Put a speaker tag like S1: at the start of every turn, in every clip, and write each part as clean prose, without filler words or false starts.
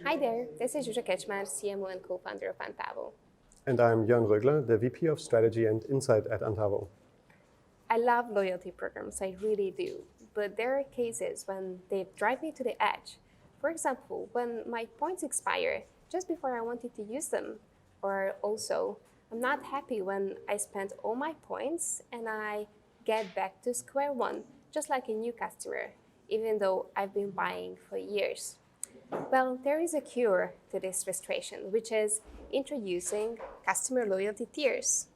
S1: Hi there, this is Zsuzsa Kecsmar, CMO and co-founder of Antavo.
S2: And I'm Jörn Roegler, the VP of Strategy and Insight at Antavo.
S1: I love loyalty programs, I really do. But there are cases when they drive me to the edge. For example, when my points expire just before I wanted to use them. Or also, I'm not happy when I spend all my points and I get back to square one, just like a new customer, even though I've been buying for years. Well, there is a cure to this frustration, which is introducing customer loyalty tiers.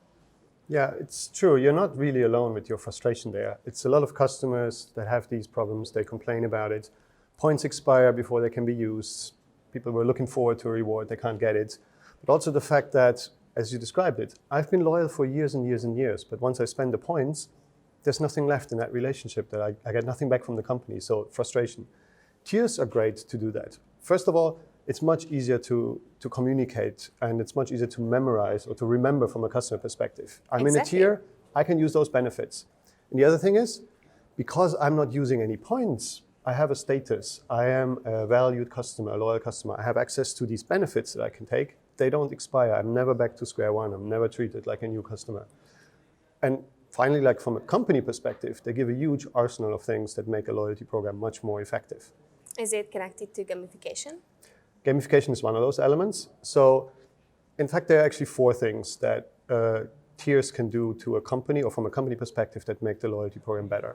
S2: Yeah, it's true. You're not really alone with your frustration there. It's a lot of customers that have these problems. They complain about it. Points expire before they can be used. People were looking forward to a reward. They can't get it. But also the fact that, as you described it, I've been loyal for years and years and years. But once I spend the points, there's nothing left in that relationship. That I get nothing back from the company. So frustration. Tiers are great to do that. First of all, it's much easier to communicate, and it's much easier to memorize or to remember from a customer perspective. I'm in a tier, I can use those benefits. And the other thing is, because I'm not using any points, I have a status. I am a valued customer, a loyal customer. I have access to these benefits that I can take. They don't expire. I'm never back to square one. I'm never treated like a new customer. And finally, like from a company perspective, they give a huge arsenal of things that make a loyalty program much more effective.
S1: Is it connected to gamification?
S2: Gamification is one of those elements. So in fact, there are actually four things that tiers can do to a company or from a company perspective that make the loyalty program better.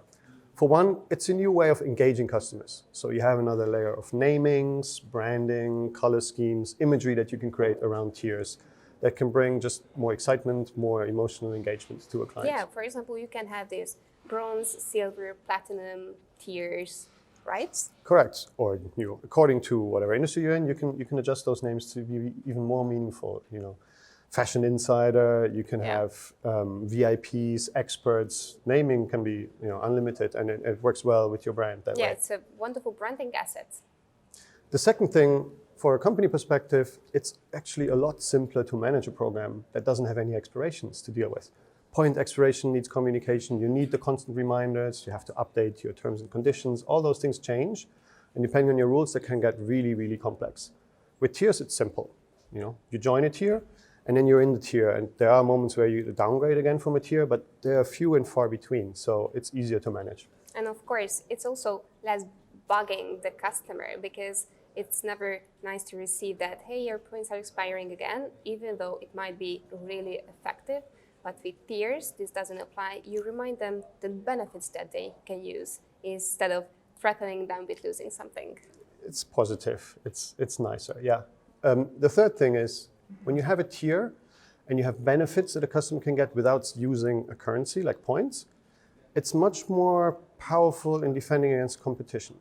S2: For one, it's a new way of engaging customers. So you have another layer of namings, branding, color schemes, imagery that you can create around tiers that can bring just more excitement, more emotional engagement to a client.
S1: Yeah, for example, you can have these bronze, silver, platinum tiers, right?
S2: Correct. Or according to whatever industry you're in, you can adjust those names to be even more meaningful. Fashion insider. You can have VIPs, experts. Naming can be unlimited, and it works well with your brand that way.
S1: Yeah, it's a wonderful branding asset.
S2: The second thing, for a company perspective, it's actually a lot simpler to manage a program that doesn't have any expirations to deal with. Point expiration needs communication. You need the constant reminders. You have to update your terms and conditions. All those things change. And depending on your rules, they can get really, really complex. With tiers, it's simple. You join a tier, and then you're in the tier. And there are moments where you downgrade again from a tier, but there are few and far between. So it's easier to manage.
S1: And of course, it's also less bugging the customer, because it's never nice to receive that, hey, your points are expiring again, even though it might be really effective. But with tiers, this doesn't apply. You remind them the benefits that they can use instead of threatening them with losing something.
S2: It's positive. It's nicer, yeah. The third thing is, when you have a tier and you have benefits that a customer can get without using a currency like points, it's much more powerful in defending against competition.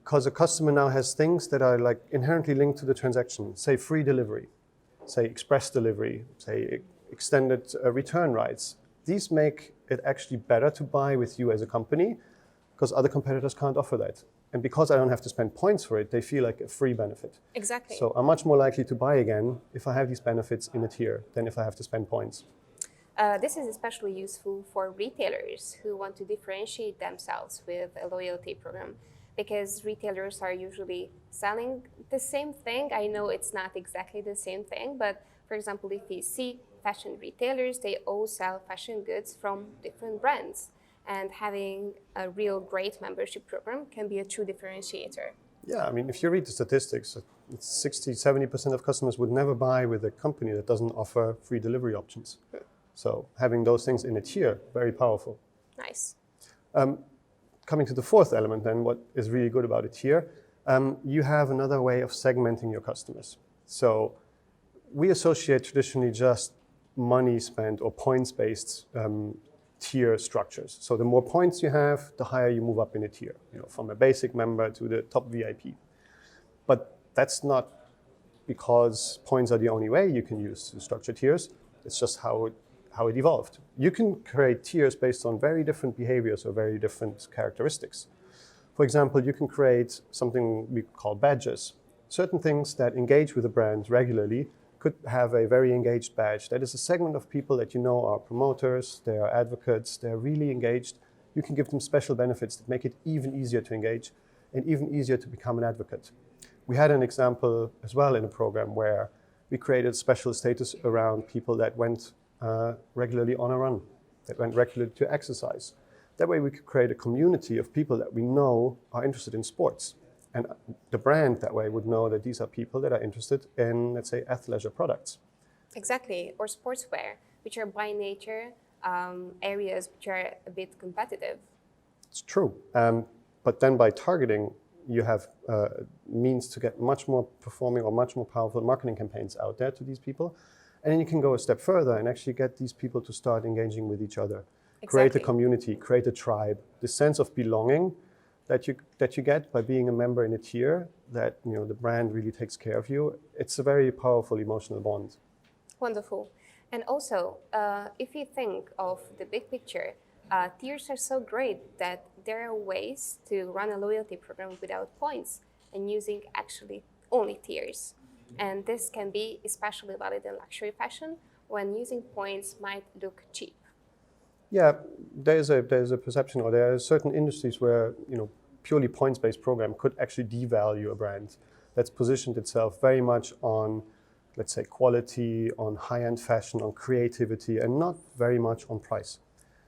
S2: Because a customer now has things that are like inherently linked to the transaction, say free delivery, say express delivery, say extended return rights. These make it actually better to buy with you as a company, because other competitors can't offer that. And because I don't have to spend points for it, they feel like a free benefit.
S1: Exactly.
S2: So I'm much more likely to buy again if I have these benefits in a tier than if I have to spend points.
S1: This is especially useful for retailers who want to differentiate themselves with a loyalty program, because retailers are usually selling the same thing. I know it's not exactly the same thing, but for example, if you see fashion retailers, they all sell fashion goods from different brands. And having a real great membership program can be a true differentiator.
S2: Yeah, I mean, if you read the statistics, 60-70% of customers would never buy with a company that doesn't offer free delivery options. So having those things in a tier, very powerful.
S1: Nice.
S2: Coming to the fourth element then, what is really good about a tier, you have another way of segmenting your customers. So we associate traditionally just money spent or points-based tier structures. So the more points you have, the higher you move up in a tier, from a basic member to the top VIP. But that's not because points are the only way you can use to structure tiers. It's just how it evolved. You can create tiers based on very different behaviors or very different characteristics. For example, you can create something we call badges. Certain things that engage with a brand regularly could have a very engaged badge. That is a segment of people that are promoters, they are advocates, they're really engaged. You can give them special benefits that make it even easier to engage and even easier to become an advocate. We had an example as well in a program where we created special status around people that went regularly on a run, that went regularly to exercise. That way we could create a community of people that we know are interested in sports. And the brand that way would know that these are people that are interested in, let's say, athleisure products.
S1: Exactly, or sportswear, which are by nature areas which are a bit competitive.
S2: It's true. But then by targeting, you have means to get much more performing or much more powerful marketing campaigns out there to these people. And then you can go a step further and actually get these people to start engaging with each other.
S1: Exactly.
S2: Create a community, create a tribe, the sense of belonging that you get by being a member in a tier, that the brand really takes care of you. It's a very powerful emotional bond.
S1: Wonderful. And also, if you think of the big picture, tiers are so great that there are ways to run a loyalty program without points and using actually only tiers. And this can be especially valid in luxury fashion when using points might look cheap.
S2: Yeah, there's a perception, or there are certain industries where purely points-based program could actually devalue a brand that's positioned itself very much on, let's say, quality, on high-end fashion, on creativity, and not very much on price.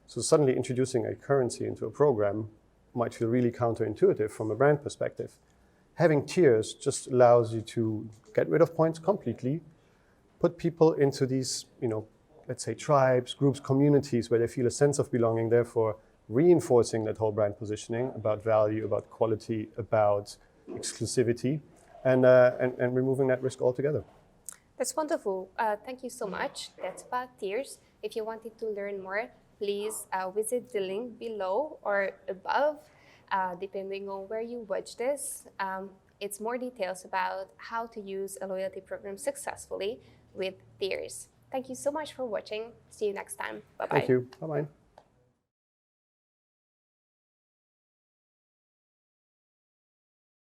S2: So suddenly introducing a currency into a program might feel really counterintuitive from a brand perspective. Having tiers just allows you to get rid of points completely, put people into these, let's say, tribes, groups, communities where they feel a sense of belonging, therefore reinforcing that whole brand positioning about value, about quality, about exclusivity, and removing that risk altogether.
S1: That's wonderful. Thank you so much. That's about tiers. If you wanted to learn more, please visit the link below or above, depending on where you watch this. It's more details about how to use a loyalty program successfully with tiers. Thank you so much for watching. See you next time. Bye-bye.
S2: Thank you. Bye-bye.